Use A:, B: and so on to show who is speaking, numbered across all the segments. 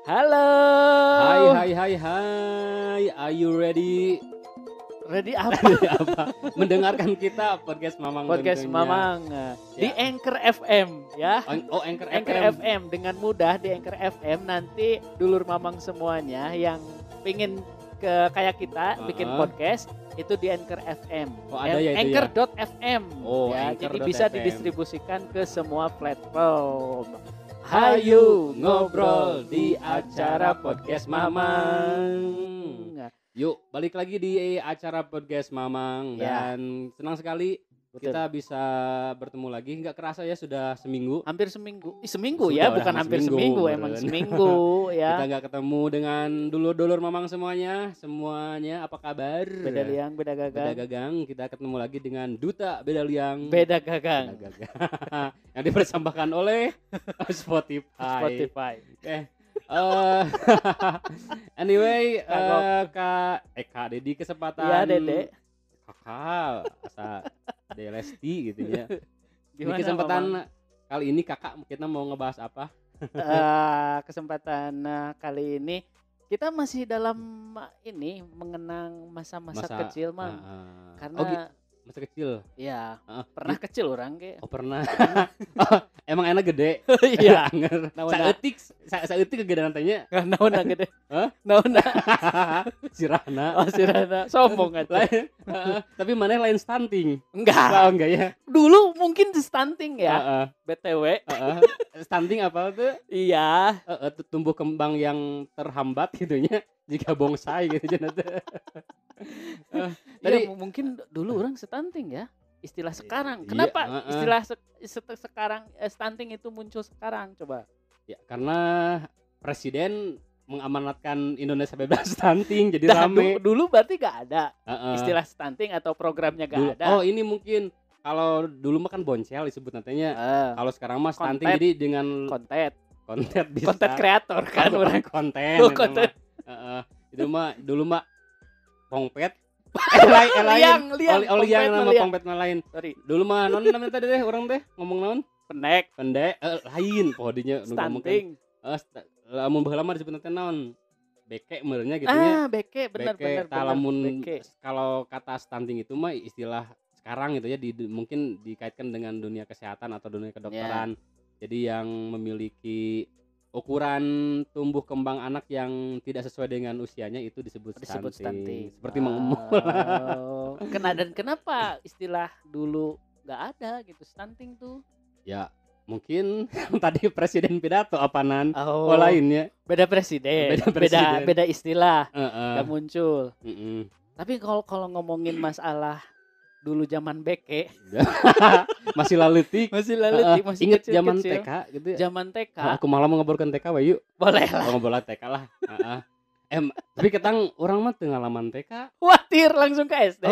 A: Halo.
B: Hai. Are you ready?
A: Ready apa?
B: Ready apa? Mendengarkan kita podcast Mamang
A: Podcast
B: tentunya.
A: Mamang di
B: Ya.
A: Anchor FM ya.
B: Anchor
A: Anchor
B: FM.
A: FM dengan mudah di Anchor FM nanti dulur Mamang semuanya yang pingin kayak kita bikin podcast itu di Anchor FM.
B: Oh, ada ya itu ya?
A: Anchor.fm
B: Oh,
A: ya. Jadi bisa
B: Anchor.fm.
A: didistribusikan ke semua platform.
B: Hayu ngobrol di acara podcast Mamang. Yuk, balik lagi di acara podcast Mamang
A: Ya.
B: dan senang sekali
A: Betul.
B: kita bisa bertemu lagi. Nggak kerasa ya sudah seminggu.
A: Hampir seminggu. Seminggu
B: Sudah,
A: ya,
B: udah
A: bukan hampir seminggu,
B: seminggu,
A: emang
B: beneran.
A: seminggu ya.
B: Kita nggak ketemu dengan dulur-dulur Mamang semuanya apa kabar?
A: Beda liang, beda
B: Beda
A: gagang.
B: gagang, kita ketemu lagi dengan Duta Beda Liang.
A: Beda gagang.
B: Beda gagang. Yang dipersembahkan oleh Spotify.
A: Spotify.
B: Anyway,
A: Kagok.
B: Kak Dedi kesempatan.
A: Iya, Dede.
B: Kakak, asa Delesti gitu ya. Di
A: Gimana,
B: kesempatan
A: Mamang?
B: kali ini kakak kita mau ngebahas apa?
A: Kesempatan kali ini kita masih dalam ini mengenang masa-masa kecil, Mang. Karena
B: masa kecil.
A: ya
B: Heeh.
A: pernah kecil orang ke.
B: Oh pernah. Emang enak gede.
A: Iya.
B: Anger.
A: Naona.
B: Saeutik kegedean tanya.
A: Naona gede.
B: Hah?
A: Naona.
B: Sirahna.
A: Oh, Sirana sombong atuh.
B: Lain, tapi mana lain stunting.
A: Enggak.
B: Oh, enggak ya?
A: Dulu mungkin di stunting ya.
B: Heeh,
A: BTW.
B: heeh. Stunting apa tuh?
A: Iya.
B: Tumbuh kembang yang terhambat gitunya jika bonsai gitu cenah teh.
A: Tadi
B: Tadi
A: mungkin dulu orang stunting ya. Istilah sekarang.
B: Iya,
A: Kenapa
B: heeh.
A: istilah sekarang stunting itu muncul sekarang coba?
B: ya karena presiden mengamanatkan Indonesia bebas stunting jadi
A: Dah,
B: rame.
A: dulu berarti gak ada
B: Heeh.
A: istilah stunting atau programnya
B: Dulu-
A: gak ada.
B: Oh, ini mungkin kalau dulu mah kan boncel disebut nantinya. Kalau sekarang mah stunting
A: Konten.
B: jadi dengan
A: konten
B: konten bisa.
A: konten kreator kan
B: Oh,
A: orang.
B: konten.
A: Oh,
B: itu
A: konten.
B: mah. Heeh. Itu mah dulu mah pongpet. Lain.
A: Liang,
B: Liang
A: pongpet
B: nama
A: mah liang.
B: pongpet mah lain.
A: Sorry,
B: Dulu mah non namanya tadi deh orang teh ngomong naon?
A: pendek,
B: Pendek lain pohodinya
A: stunting.
B: lamun baheula mah disebut teh naon? Beke meureunnya gitu nya.
A: Beke benar.
B: Lamun
A: Beke.
B: kalau kata stunting itu mah istilah sekarang gitu ya mungkin dikaitkan dengan dunia kesehatan atau dunia kedokteran. Jadi yang memiliki ukuran tumbuh kembang anak yang tidak sesuai dengan usianya itu disebut stunting. Seperti mengemul.
A: Kenapa istilah dulu nggak ada gitu stunting tuh?
B: Ya, mungkin tadi presiden pidato apanan
A: Oh,
B: lainnya.
A: beda presiden,
B: Beda presiden.
A: beda istilah
B: Heeh.
A: nggak muncul.
B: Mm-mm.
A: Tapi kalau ngomongin masalah dulu zaman beke,
B: Masih laletik.
A: masih laletik, masih
B: Ingat
A: kecil,
B: zaman TK gitu ya.
A: Zaman TK,
B: Aku malah mau ngobrolkan TK we yuk.
A: boleh lah.
B: Ngobrol TK lah. Heeh. Tapi ketang orang mah teu ngalaman TK.
A: Watir langsung ke SD.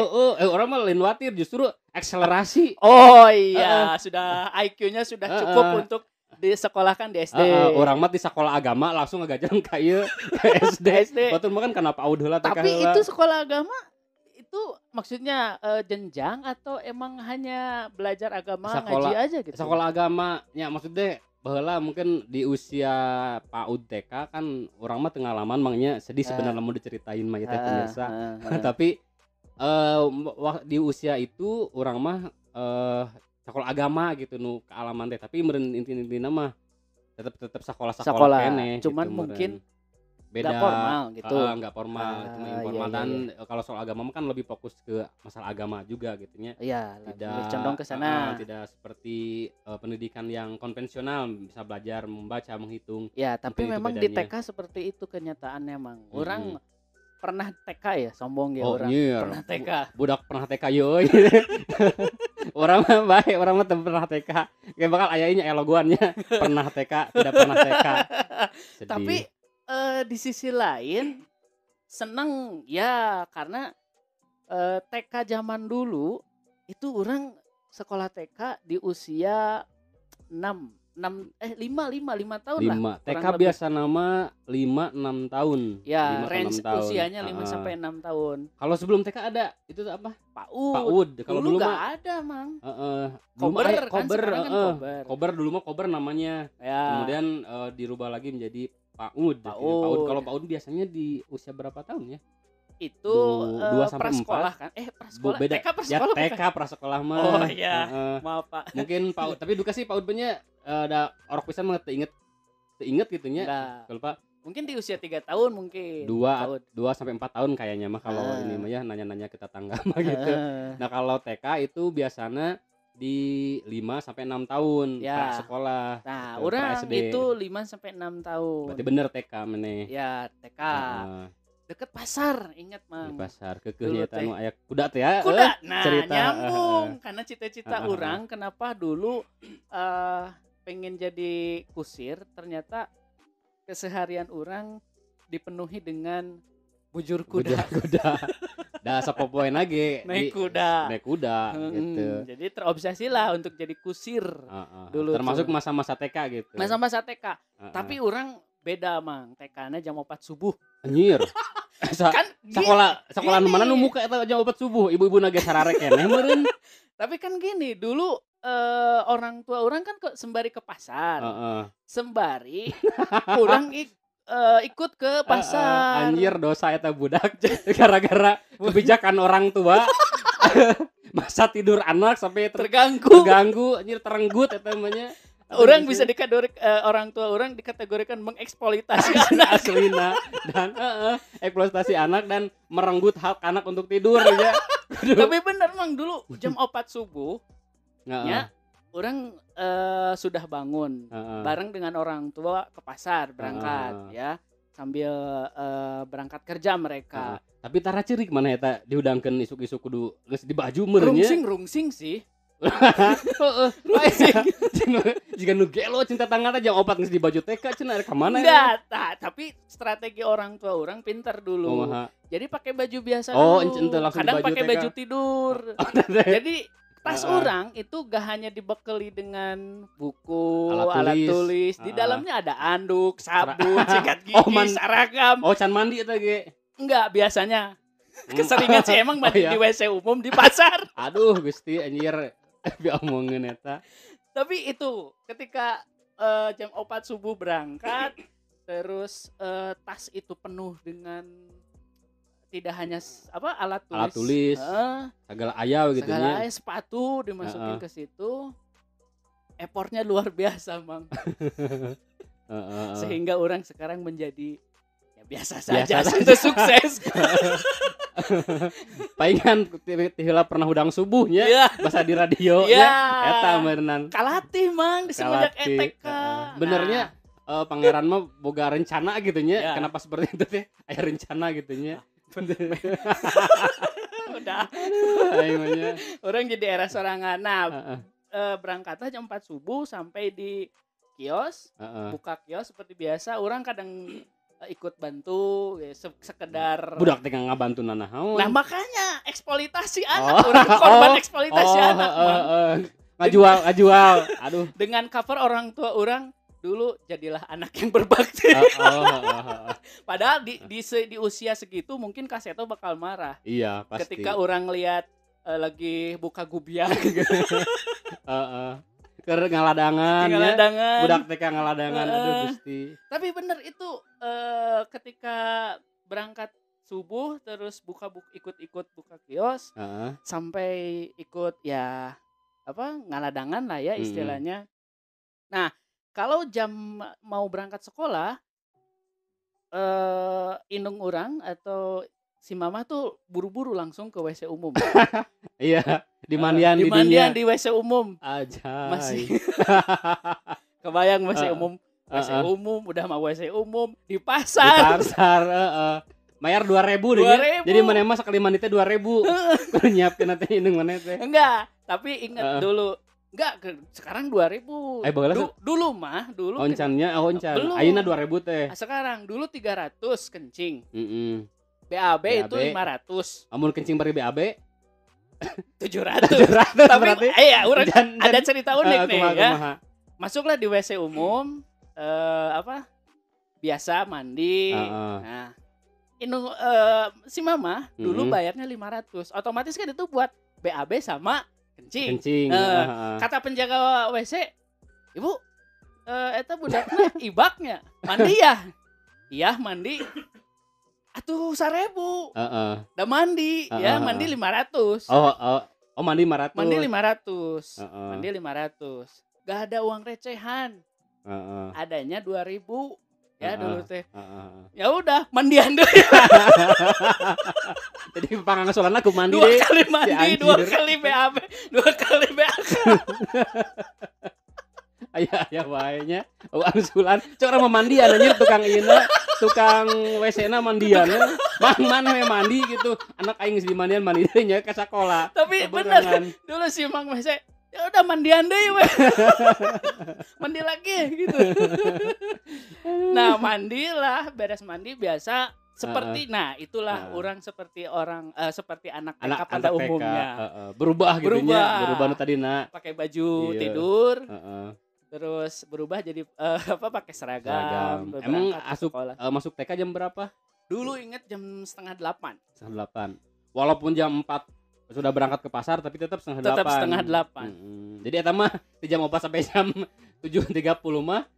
B: Orang mah lain watir justru akselerasi.
A: Oh iya, sudah IQ-nya sudah cukup untuk disekolahkan di SD.
B: Orang mah di sekolah agama langsung ngagajang ka ieu ke SD.
A: SD.
B: Batur mah kan kenapa PAUD heula TK
A: Tapi
B: heula.
A: itu sekolah agama itu maksudnya jenjang atau emang hanya belajar agama
B: Sekolah-
A: ngaji aja gitu?
B: Sekolah agama nya maksudnya baheula mungkin di usia PAUD TK kan orang mah teu ngalaman mangnya sedih sebenarnya mau diceritain mah ya teh pemirsa. Tapi di usia itu orang mah sekolah agama gitu nu kealaman teh tapi meureun inti-intina mah tetap sekolah
A: Sekolah,
B: keneh
A: cuman
B: gitu,
A: mungkin
B: beda
A: nggak formal gitu.
B: nggak formal cuma informal
A: iya,
B: dan kalau soal agama mah kan lebih fokus ke masalah agama juga gitunya.
A: Iya,
B: Tidak
A: lebih condong ke sana.
B: tidak seperti pendidikan yang konvensional bisa belajar membaca menghitung.
A: Ya, tapi
B: Itu
A: memang di
B: bedanya.
A: TK seperti itu kenyataannya, Mang. Orang pernah TK ya, sombong ya
B: Oh
A: orang.
B: iya,
A: Pernah TK.
B: budak pernah TK yoi. Orang mah baik, orang mah teu pernah TK. Kayak bakal ayahnya eloguannya pernah TK, tidak pernah TK. Sedih.
A: Tapi di sisi lain seneng ya karena TK zaman dulu itu orang sekolah TK di usia 5 tahun lah.
B: 5 TK
A: kurang lebih.
B: biasa nama 5-6 tahun.
A: Ya,
B: 5 ke
A: range
B: 6 tahun.
A: usianya 5
B: Heeh.
A: sampai 6 tahun.
B: Kalau sebelum TK ada itu apa?
A: PAUD.
B: PAUD. Kalau
A: Dulu
B: dulu
A: nggak
B: mah
A: ada, Mang.
B: dulu mah
A: Kober kan
B: kober,
A: sekarang kan kober.
B: Kober dulu mah kober namanya.
A: Ya.
B: Kemudian dirubah lagi menjadi PAUD.
A: PAUD.
B: Kalau PAUD biasanya di usia berapa tahun ya?
A: Itu
B: 2 sampai 4
A: prasekolah kan? Prasekolah.
B: beda.
A: TK
B: Ya
A: prasekolah.
B: TK prasekolah mah.
A: Oh iya. Maaf Pak.
B: Mungkin PAUD, tapi duka sih PAUD nya ada orok pisan mah teu inget gitu nya. Kalau Pak
A: Mungkin di usia 3 tahun mungkin.
B: 2 sampai 4 tahun kayaknya mah kalau ini mah ya nanya-nanya kita tangga mah gitu. Nah, kalau TK itu biasanya di 5 sampai 6 tahun prasekolah.
A: Nah, orang itu 5 sampai 6 tahun.
B: Berarti bener TK meneh.
A: Ya, TK. Deket pasar, ingat Mang.
B: Di pasar keukeuhnya eta nu aya kuda teh ya.
A: Kuda. Nah, cerita, nyambung karena cita-cita orang kenapa dulu pengen jadi kusir, ternyata keseharian orang dipenuhi dengan bujur kuda.
B: Da sapopoen lage
A: naik kuda
B: gitu.
A: Jadi terobsesi lah untuk jadi kusir dulu.
B: Termasuk masa-masa TK gitu.
A: Masa-masa TK. Tapi orang beda Mang, TK-nya jam 4 subuh.
B: Anjir.
A: Kan
B: sekolah mana nu muka eta jam 4 subuh, ibu-ibu nage sararek keneh meureun.
A: Tapi kan gini, dulu orang tua orang kan sembari ke pasar. Sembari orang ikut ke pasar.
B: Anjir, dosa eta budak gara-gara kebijakan orang tua. Masa tidur anak sampai terganggu, anjir terenggut eta namanya.
A: Orang bisa orang tua orang dikategorikan mengeksploitasi anak
B: aslina dan eksploitasi anak dan merenggut hak anak untuk tidur ya.
A: Tapi bener Mang, dulu jam 4 subuh ya orang sudah bangun bareng dengan orang tua ke pasar berangkat ya, sambil berangkat kerja mereka.
B: Tapi tara ceurik mana eta diudangkeun isuk-isuk kudu geus di baju meureun nya.
A: Rungsing sih.
B: Jika nu gelo cinta tangan jam 4 geus di baju TK cenah ka mana
A: ya? Enggak, tapi strategi orang tua orang pintar dulu. Jadi pakai baju biasa dulu. Kadang pakai baju tidur. Jadi tas orang itu gak hanya dibekali dengan buku, alat tulis. Di dalamnya ada anduk, sabun, sikat gigi, seragam.
B: Can mandi eta ge.
A: Enggak, biasanya. Keseringan sih emang mandi di WC umum di pasar.
B: Aduh, Gusti anjir. Biomongin eta.
A: Tapi itu ketika jam 4 subuh berangkat, terus tas itu penuh dengan tidak hanya alat tulis, segala aya gitu nya. Segala aya, sepatu dimasukin ke situ. Effortnya luar biasa, Mang. Sehingga orang sekarang menjadi ya biasa saja sudah sukses.
B: Palingan tihela pernah udang subuhnya bahasa di radio eta meureunnan
A: kalatih Mang di semenjak ETK.
B: Benernya pangeran mah boga rencana gitu nya. Kenapa seperti itu teh aya rencana gitu nya.
A: Udah orang jadi era sorangan. Nah berangkatlah jam 4 subuh sampai di kios, buka kios seperti biasa. Orang kadang ikut bantu sekedar
B: budak teh ngabantu naon.
A: Nah makanya eksploitasi anak, orang korban eksploitasi anak.
B: Ngajual. Aduh.
A: Dengan cover orang tua orang dulu jadilah anak yang berbakti. Padahal di usia segitu mungkin Kaseto bakal marah.
B: Iya pasti.
A: Ketika orang lihat lagi buka gubiang.
B: Ngaladangan. Budak TK ngaladangan. Aduh Gusti.
A: Tapi bener itu ketika berangkat subuh terus ikut buka kios sampai ikut ya ngaladangan lah ya istilahnya. Nah kalau jam mau berangkat sekolah indung orang atau si mama tuh buru-buru langsung ke WC umum.
B: Iya, di mandian
A: di WC umum.
B: Aja.
A: Masih. Kebayang WC umum. WC umum, udah mah WC umum di pasar.
B: Di pasar, Bayar 2.000 deh. Jadi mana mah sekali mandi teh 2.000. Kudu nyiapkeun nanti indung mana teh.
A: Enggak, tapi ingat dulu. Enggak, sekarang 2.000. Dulu.
B: Oncannya oncan. Ayeuna 2.000 teh.
A: Sekarang dulu 300 kencing. BAB itu 500.
B: Amun kencing bari BAB
A: 700.
B: Tapi
A: urang ada cerita unik nih ya. Masuklah di WC umum biasa mandi. Nah, si mama dulu bayarnya 500. Otomatis kan itu buat BAB sama kencing. Kata penjaga WC, "Ibu, eta budakna ibaknya mandi ya?" iya mandi atuh 1.000. Da mandi ya mandi 500.
B: Mandi 500.
A: Mandi 500. Mandi 500. Gak ada uang recehan. Adanya 2.000 ya dulu teh. Ya udah mandian deh.
B: Jadi pangangsolan aku mandi
A: dua
B: deh.
A: Kali mandi, 2 kali BAB, 2 kali BAK.
B: Aya wae-nya. Angsulan cok urang mandian anjir tukang WC-na mandian. Mana we mandi gitu. Anak aing geus dimandian mandi deui nya ka sakola.
A: Tapi bener dulu si Mang WC ya udah mandian deh we. Mandi lagi gitu. Nah mandilah, beres mandi biasa seperti itulah orang seperti seperti anak TK pada umumnya.
B: Berubah gitu nya, berubah nu tadina.
A: Pakai baju tidur. Terus berubah jadi pakai seragam.
B: Emang masuk TK jam berapa?
A: Dulu inget jam 7:30.
B: 7:30. Walaupun jam 4 sudah berangkat ke pasar tapi tetap 7:30.
A: Tetap 7:30.
B: Jadi eta mah di jam 4 sampai jam 7.30 mah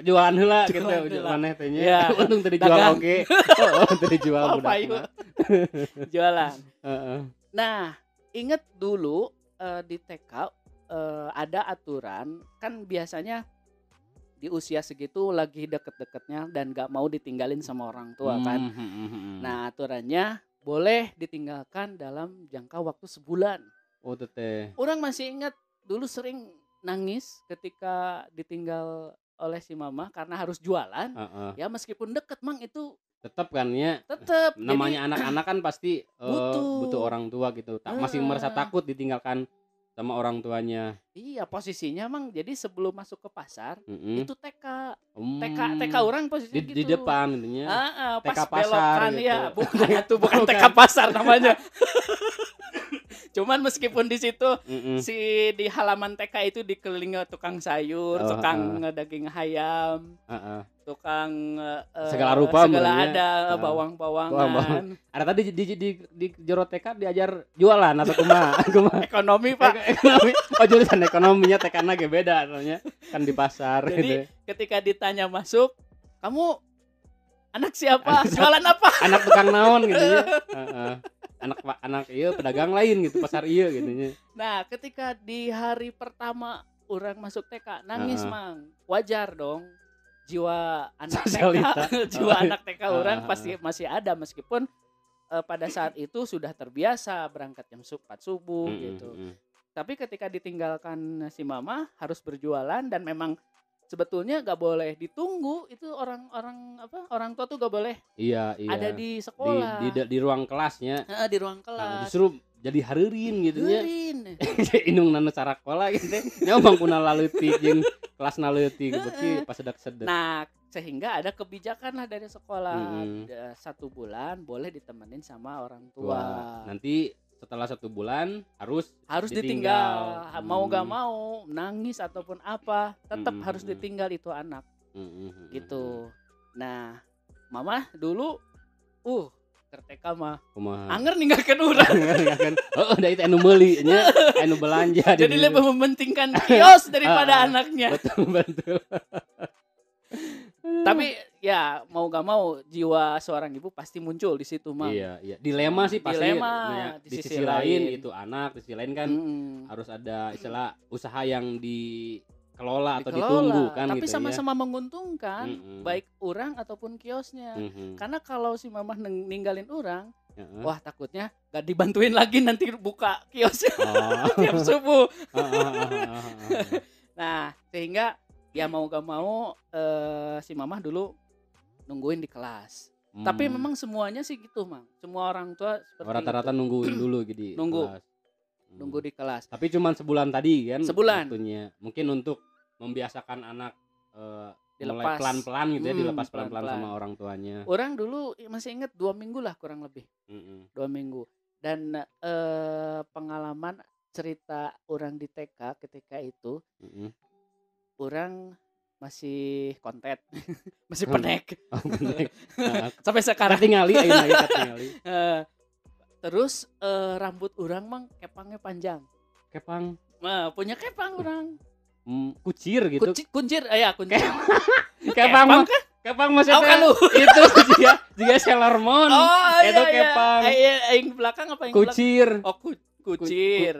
B: jualan heula gitu maneh teh nya. Untung teu dijual oge. Teu dijual budakna.
A: Jualan. Nah, inget dulu di TK ada aturan kan biasanya di usia segitu lagi deket-deketnya dan gak mau ditinggalin sama orang tua kan. Nah aturannya boleh ditinggalkan dalam jangka waktu sebulan.
B: Oh teh.
A: Orang masih ingat dulu sering nangis ketika ditinggal oleh si mama karena harus jualan. Ya meskipun deket mang itu
B: tetap kan ya.
A: Tetap.
B: Namanya anak-anak kan pasti butuh orang tua gitu. Masih merasa takut ditinggalkan sama orang tuanya.
A: Iya posisinya mang jadi sebelum masuk ke pasar itu TK. TK orang posisinya gitu.
B: Di depan intinya.
A: Pas
B: TK pasar
A: belokan
B: gitu.
A: Ya. Bukan TK pasar namanya. Cuman meskipun di situ si di halaman TK itu dikelilingi tukang sayur, tukang daging ayam, tukang
B: segala rupa,
A: segala ada bawang-bawangan.
B: Ada tadi di jero TK diajar jualan atau kumaha?
A: Ekonomi Pak.
B: Ekonomi. Oh jurusan ekonominya TK-na ge beda soalnya kan di pasar.
A: Jadi
B: gitu.
A: Ketika ditanya masuk, kamu anak siapa? Jualan apa?
B: Anak tukang naon gitu ya. Anak iya pedagang lain gitu pasar iya gitu nya.
A: Nah ketika di hari pertama orang masuk TK nangis mang wajar dong jiwa anak TK anak TK orang pasti masih ada meskipun pada saat itu sudah terbiasa berangkat jam 4 subuh gitu. Tapi ketika ditinggalkan si mama harus berjualan dan memang sebetulnya gak boleh ditunggu itu orang tua tuh gak boleh ada di sekolah
B: di ruang kelasnya
A: di ruang kelas
B: justru jadi hareurin gitu nya indung nanu cara sekolah gitu nyomong kuna laleutik jeung kelas naleutik beuki pas sedak-sedak. Nah
A: sehingga ada kebijakan lah dari sekolah 1 bulan boleh ditemenin sama orang tua.
B: Nanti setelah 1 bulan harus
A: ditinggal. Mau gak mau nangis ataupun apa tetap harus ditinggal itu anak gitu. Nah mama dulu terteka mah anger ninggalkeun urang
B: da itu anu meuli nya anu belanja
A: jadi lebih mementingkan kios daripada anaknya.
B: Betul.
A: Tapi ya mau gak mau jiwa seorang ibu pasti muncul di situ mah.
B: Iya. Dilema sih pasti.
A: Di
B: sisi lain itu anak, di sisi lain kan harus ada istilah usaha yang dikelola atau ditunggu kan.
A: Tapi
B: gitu
A: sama-sama menguntungkan baik orang ataupun kiosnya. Karena kalau si mamah ninggalin orang, wah takutnya gak dibantuin lagi nanti buka kiosnya tiap subuh. Nah sehingga ya mau gak mau si mamah dulu nungguin di kelas. Tapi memang semuanya sih gitu mang. Semua orang tua seperti
B: rata-rata nungguin dulu gitu.
A: Nunggu di kelas.
B: Tapi cuma sebulan tadi kan.
A: Sebulan.
B: Waktunya. Mungkin untuk membiasakan anak mulai pelan-pelan gitu ya, dilepas pelan-pelan sama orang tuanya.
A: Orang dulu masih inget 2 minggu lah kurang lebih. 2 minggu. Dan pengalaman cerita orang di TK ketika itu. Orang masih kontet, masih penek. Sampai sekarang
B: tingali.
A: Terus rambut orang mang kepangnya panjang.
B: Kepang.
A: Punya kepang orang.
B: Kucir gitu.
A: Kuncir, ya kuncir.
B: Kepang Kepang maksudnya itu juga Sailor Moon. Itu kepang.
A: Yang belakang apa yang
B: kucir.
A: Kucir.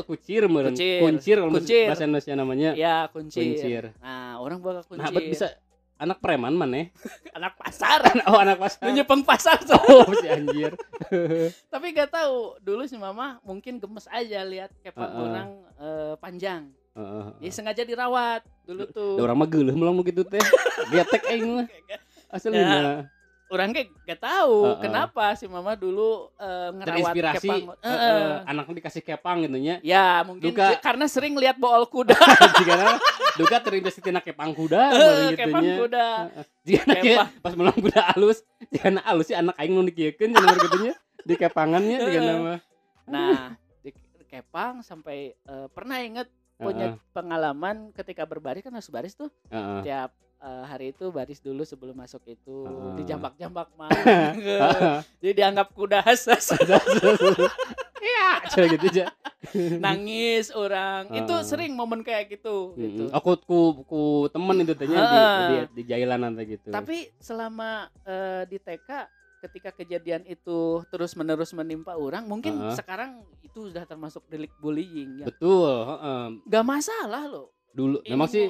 B: Kucir meureun. Kuncir kalau bahasa Indonesia namanya.
A: Ya, kuncir. Nah, orang bawa kuncir.
B: Nah, bisa anak preman maneh.
A: Anak pasar.
B: Anak pasar.
A: Nyepeng pasar.
B: Si anjir.
A: Tapi gak tahu, dulu si mama mungkin gemes aja lihat kepang orang panjang. Jadi sengaja dirawat dulu tuh.
B: Da urang mah geuleuh meulong gitu teh. Getek aing mah. Asalna.
A: Orang gak tahu kenapa si mama dulu ngerawat kepang.
B: Anaknya dikasih kepang gitu nya.
A: Ya mungkin karena sering lihat bool kuda.
B: Jigana duka terinspirasi tina kepang kuda gitu
A: kepang kuda.
B: Jigana pas meulong kuda alus, jigana alus si anak aing nu dikieukeun cenah gitu nya di kepangannya jigana mah.
A: Nah, di kepang sampai pernah inget punya pengalaman ketika berbaris kan harus baris tuh. Tiap hari itu baris dulu sebelum masuk itu dijambak-jambak mah. Jadi dianggap kuda hasas.
B: Iya, coba gitu aja.
A: Nangis orang. Itu sering momen kayak gitu.
B: Aku ku temen itu tanya di jailan nanti gitu.
A: Tapi selama di TK ketika kejadian itu terus-menerus menimpa orang, mungkin sekarang itu sudah termasuk delik bullying ya.
B: Betul,
A: Gak masalah loh.
B: Dulu memang sih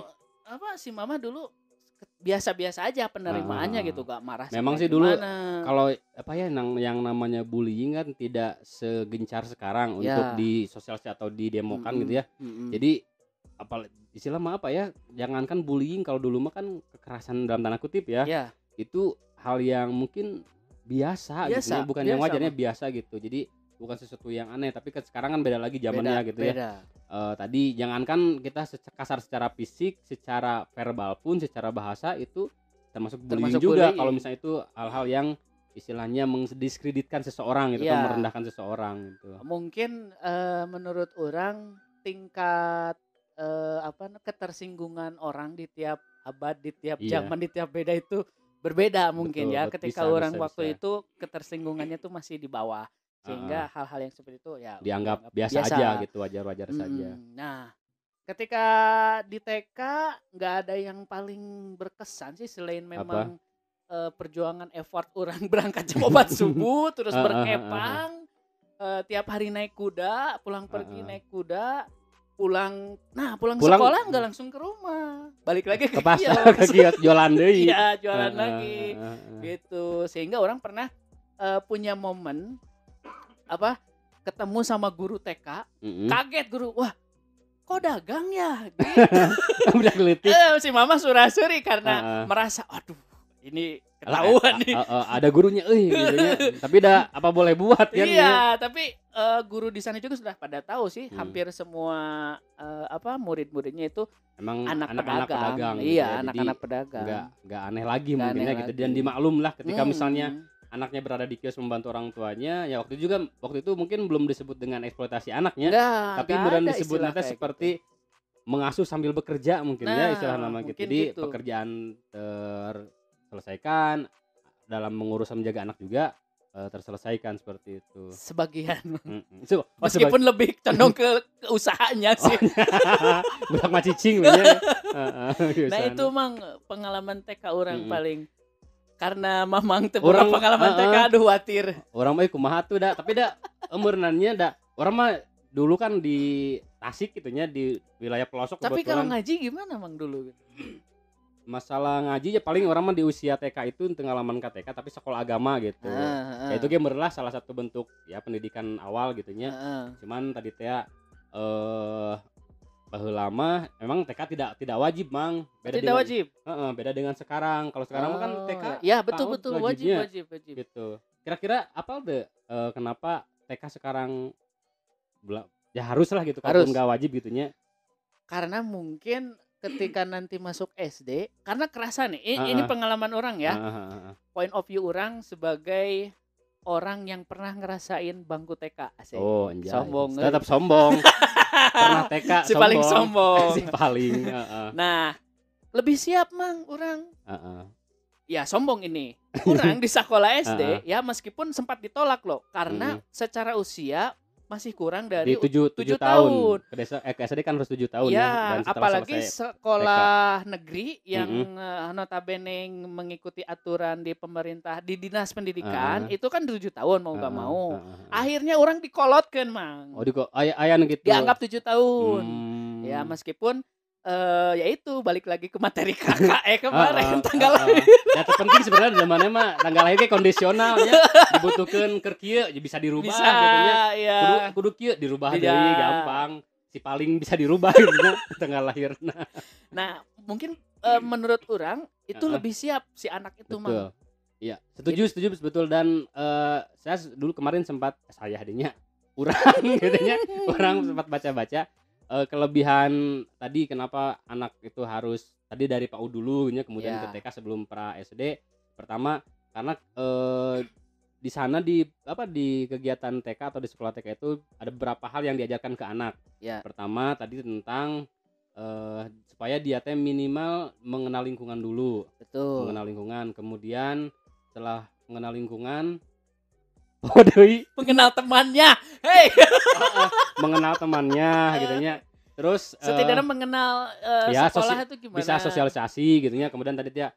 A: si mama dulu biasa-biasa aja penerimaannya gitu, gak marah.
B: Memang sih dulu kalau yang namanya bullying kan tidak segencar sekarang untuk di sosialisasi atau di demokan gitu ya. Jadi istilah mah jangankan bullying, kalau dulu mah kan kekerasan dalam tanda kutip ya. Itu hal yang mungkin biasa gitu ya, bukan yang wajarnya biasa gitu. Jadi bukan sesuatu yang aneh, tapi sekarang kan beda lagi zamannya gitu ya. Tadi jangankan kita kasar secara fisik, secara verbal pun, secara bahasa itu termasuk bullying juga. Kalau misalnya itu hal-hal yang istilahnya mendiskreditkan seseorang gitu, atau merendahkan seseorang gitu.
A: Mungkin menurut orang tingkat ketersinggungan orang di tiap abad, di tiap zaman, di tiap beda itu berbeda mungkin. Betul, ya ketika orang waktu itu ketersinggungannya tuh masih di bawah, sehingga hal-hal yang seperti itu ya
B: dianggap biasa aja gitu, wajar-wajar saja.
A: Nah, ketika di TK nggak ada yang paling berkesan sih selain memang perjuangan effort orang berangkat jam 4 subuh terus berkepang, tiap hari naik kuda, pulang pergi naik kuda, pulang sekolah nggak langsung ke rumah, balik lagi ke
B: pasar, ke kios jualan deui.
A: Iya, jualan lagi gitu. Sehingga orang pernah punya momen ketemu sama guru TK, kaget guru, wah kok dagang ya gitu.
B: Udah gelitik.
A: Si mama surasuri karena merasa aduh ini ketahuan nih.
B: Ada gurunya gitu ya. Tapi apa boleh buat kan.
A: Iya, tapi guru di sana juga sudah pada tahu sih, hampir semua murid-muridnya itu
B: emang
A: anak-anak
B: pedagang.
A: Iya, anak-anak pedagang.
B: Enggak aneh lagi mungkinnya gitu, dan dimaklum lah ketika misalnya anaknya berada di kios membantu orang tuanya, ya waktu itu mungkin belum disebut dengan eksploitasi anaknya, tapi kemudian disebut nanti seperti mengasuh sambil bekerja mungkin ya istilah nama gitu. Jadi pekerjaan terselesaikan, dalam mengurus menjaga anak juga terselesaikan seperti itu.
A: Sebagian. Meskipun lebih condong ke usahanya sih.
B: Budak macicing ya.
A: Nah itu mang pengalaman TK orang paling, karena mamang teu boga pengalaman TK aduh watir.
B: Orang mah kumaha tuh tapi eumeureunannya orang mah dulu kan di Tasik gitu nya, di wilayah pelosok.
A: Tapi kalau ngaji gimana mang dulu gitu?
B: Masalah ngaji ya paling orang mah di usia TK itu pengalaman KTK tapi sekolah agama gitu. Ya itu lah salah satu bentuk ya pendidikan awal gitu nya. Cuman tadi teh baheula mah memang TK tidak wajib, Mang.
A: Tidak wajib.
B: Beda dengan sekarang. Kalau sekarang mah kan TK.
A: Ya betul wajib.
B: Gitu. Kira-kira apa kenapa TK sekarang ya harus lah gitu, kalau enggak wajib gitunya.
A: Karena mungkin ketika nanti masuk SD, karena kerasa nih, ini pengalaman orang ya, point of view orang sebagai orang yang pernah ngerasain bangku TK. Asik.
B: Oh, anjay.
A: Sombong.
B: Tetap sombong. Pernah TK
A: si paling sombong.
B: Si paling.
A: Nah, lebih siap mang orang. Ya sombong ini. Orang di sekolah SD ya meskipun sempat ditolak loh, karena secara usia masih kurang dari
B: di 7 tahun. Ke SD kan harus 7 tahun ya. Dan
A: apalagi sekolah negeri yang notabene mengikuti aturan di pemerintah di dinas pendidikan itu kan 7 tahun mau nggak mau. Akhirnya orang dikolotkan, Mang.
B: Oh, ayan gitu.
A: Dianggap 7 tahun. Ya meskipun ya itu balik lagi ke materi KKE kemarin tanggal lahir.
B: Ya terpenting sebenarnya zamannya mah tanggal lahirnya kondisional ya. Dibutuhkan keur kieu bisa dirubah gitu nya.
A: Ya.
B: Kudu kieu dirubah deui gampang. Si paling bisa dirubah gitu tanggal lahirna.
A: Nah, mungkin menurut orang itu lebih siap si anak itu, Mang.
B: Iya, setuju betul dan saya dulu kemarin sempat saya hadinya urang gitu nya. Orang sempat baca-baca kelebihan tadi kenapa anak itu harus tadi dari PAUD dulu kemudian ke TK sebelum pra SD. Pertama karena di sana di kegiatan TK atau di sekolah TK itu ada beberapa hal yang diajarkan ke anak. Pertama tadi tentang supaya dia minimal mengenal lingkungan dulu.
A: Betul.
B: Mengenal lingkungan, kemudian setelah mengenal lingkungan
A: mengenal temannya. Hey.
B: Mengenal temannya gitu nya. Terus
A: setidaknya mengenal sekolah itu gimana?
B: Bisa sosialisasi gitu nya. Kemudian tadi dia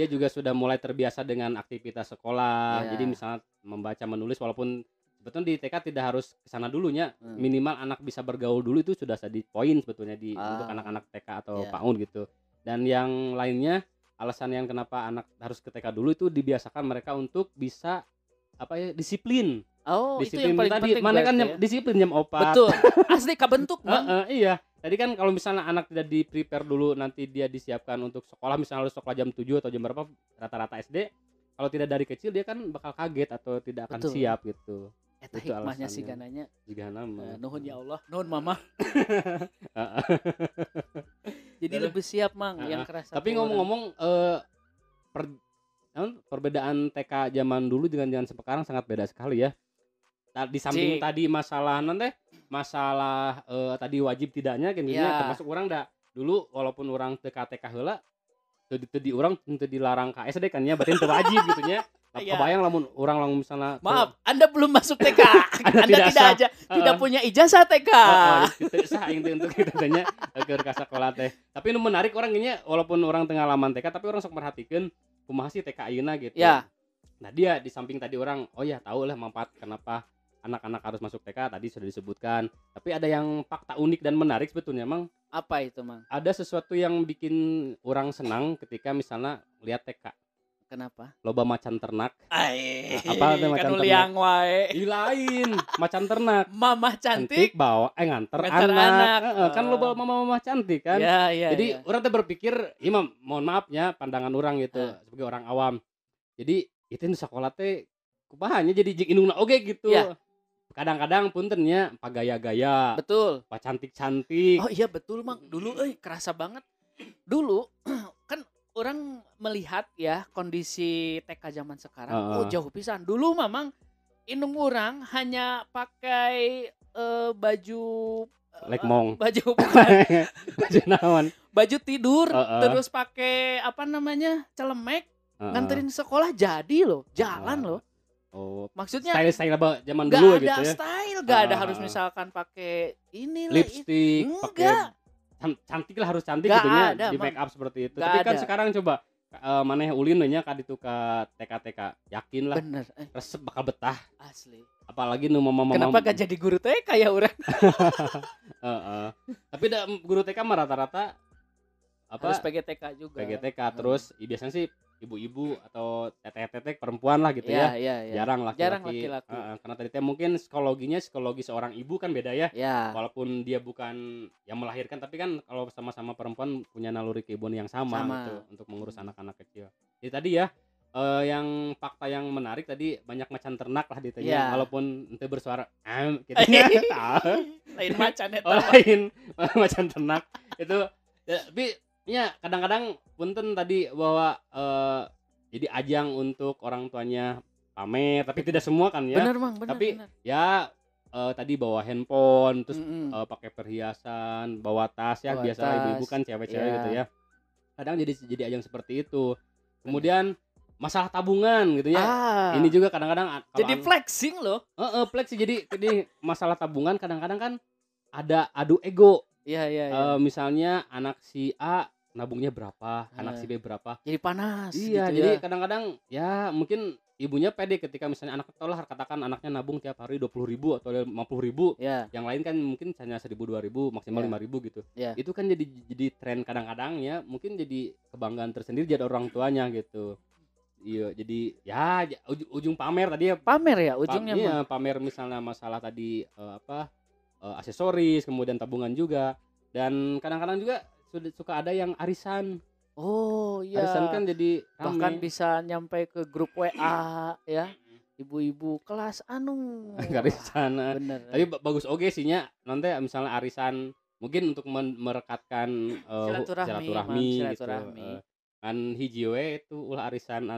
B: juga sudah mulai terbiasa dengan aktivitas sekolah. Jadi misalnya membaca menulis walaupun sebetulnya di TK tidak harus ke sana dulunya. Minimal anak bisa bergaul dulu itu sudah jadi poin sebetulnya untuk anak-anak TK atau PAUD gitu. Dan yang lainnya alasan yang kenapa anak harus ke TK dulu itu dibiasakan mereka untuk bisa disiplin.
A: Disiplin itu yang paling
B: tadi
A: penting.
B: Mana kan disiplin jam 4.
A: Betul. Asli kebentuk, Bang.
B: Iya. Tadi kan kalau misalnya anak tidak di prepare dulu nanti dia disiapkan untuk sekolah misalnya harus sekolah jam 7 atau jam berapa rata-rata SD. Kalau tidak dari kecil dia kan bakal kaget atau tidak akan siap gitu.
A: Eta hikmahnya sih gananya.
B: Jigana mah.
A: Nuhun ya Allah, nuhun mama. Jadi lebih siap, Mang, yang kerasa.
B: Tapi ngomong-ngomong perbedaan TK zaman dulu dengan sekarang sangat beda sekali ya. Di samping tadi masalah tadi wajib tidaknya termasuk orang dulu walaupun orang TK heula teu urang teu dilarang ka SD kan ya berarti teu wajib gitu nya. Kebayang lamun misalnya
A: maaf, Anda belum masuk TK. Anda tidak punya ijazah TK.
B: Teu sah untuk kita tanya keur ka sekolah teh. Tapi nu menarik orang nya walaupun orang tengah laman TK tapi orang sok merhatikeun kumaha sih TK ayeuna gitu. Nah, dia di samping tadi orang tahu lah manfaat kenapa anak-anak harus masuk TK tadi sudah disebutkan. Tapi ada yang fakta unik dan menarik sebetulnya, Mang.
A: Apa itu, Mang?
B: Ada sesuatu yang bikin orang senang ketika misalnya lihat TK.
A: Kenapa?
B: Loba macan ternak.
A: Apa itu macan ternak? Liang wae.
B: Lain, macan ternak.
A: Mamah cantik
B: bawa nganter anak. Kan loba mama cantik kan. Jadi orang tuh berpikir, mohon maaf ya pandangan orang gitu sebagai orang awam. Jadi itu di sekolah teh kumaha jadi jik indungna oge gitu. Kadang-kadang puntennya pagaya-gaya.
A: Betul.
B: Cantik-cantik.
A: Oh iya betul, Mang. Dulu kerasa banget. Dulu kan orang melihat ya kondisi TK zaman sekarang jauh pisan. Dulu memang indung orang hanya pakai baju
B: lekmong.
A: Baju bukan.
B: Baju naon?
A: Baju tidur terus pakai celemek nganterin sekolah jadi loh, jalan loh. Maksudnya
B: style zaman dulu gitu ya.
A: Gak ada style, gak ada harus misalkan pakai ini
B: lipstick, pakai cantik lah harus cantik gitu ya di make up seperti itu. Tapi kan sekarang coba maneh ulin nya kaditu ka TK yakin lah.
A: Bener.
B: Resep bakal betah.
A: Asli.
B: Apalagi nu mama.
A: Kenapa gak jadi guru TK ya urang?
B: Tapi guru TK mah rata-rata
A: harus PGTK juga.
B: PGTK terus biasanya sih ibu-ibu atau teteh-teteh perempuan lah gitu ya. Jarang laki-laki. Karena tadi mungkin psikologi seorang ibu kan beda ya. Walaupun dia bukan yang melahirkan tapi kan kalau sama-sama perempuan punya naluri keibuan yang sama gitu untuk mengurus anak-anak kecil. Jadi tadi ya yang fakta yang menarik tadi banyak macan ternak lah ditanya walaupun ente bersuara gitu ya.
A: Lain macan eta.
B: Lain macan ternak itu tapi ya kadang-kadang punten tadi bahwa jadi ajang untuk orang tuanya pamer tapi tidak semua kan ya.
A: Benar, Mang,
B: tapi ya tadi bawa handphone terus pakai perhiasan, bawa tas ya biasa ibu-ibu kan cewek-cewek gitu ya. Kadang jadi ajang seperti itu. Kemudian masalah tabungan gitu ya. Ini juga kadang-kadang
A: jadi flexing loh.
B: Flexing jadi masalah tabungan kadang-kadang kan ada adu ego.
A: Iya.
B: Misalnya anak si A nabungnya berapa, anak si B berapa.
A: Jadi panas.
B: Iya,
A: gitu
B: jadi
A: ya.
B: kadang-kadang ya mungkin ibunya pede ketika misalnya anak katakan anaknya nabung tiap hari 20.000 atau 50.000. Yang lain kan mungkin hanya 1.000 2.000 maksimal 5.000 gitu. Itu kan jadi tren kadang-kadang ya, mungkin jadi kebanggaan tersendiri jadi orang tuanya gitu. Iya, jadi ya ujung pamer tadi ya.
A: Pamer ya ujungnya.
B: Iya, pamer misalnya masalah tadi aksesoris, kemudian tabungan juga. Dan kadang-kadang juga suka ada yang arisan.
A: Oh iya.
B: Arisan kan jadi rame.
A: Bahkan bisa nyampe ke grup WA ya. Ibu-ibu kelas
B: arisan.
A: Bener.
B: Tapi bagus oke sihnya nanti misalnya arisan mungkin untuk merekatkan silaturahmi gitu. Kan hiji we itu ulah arisan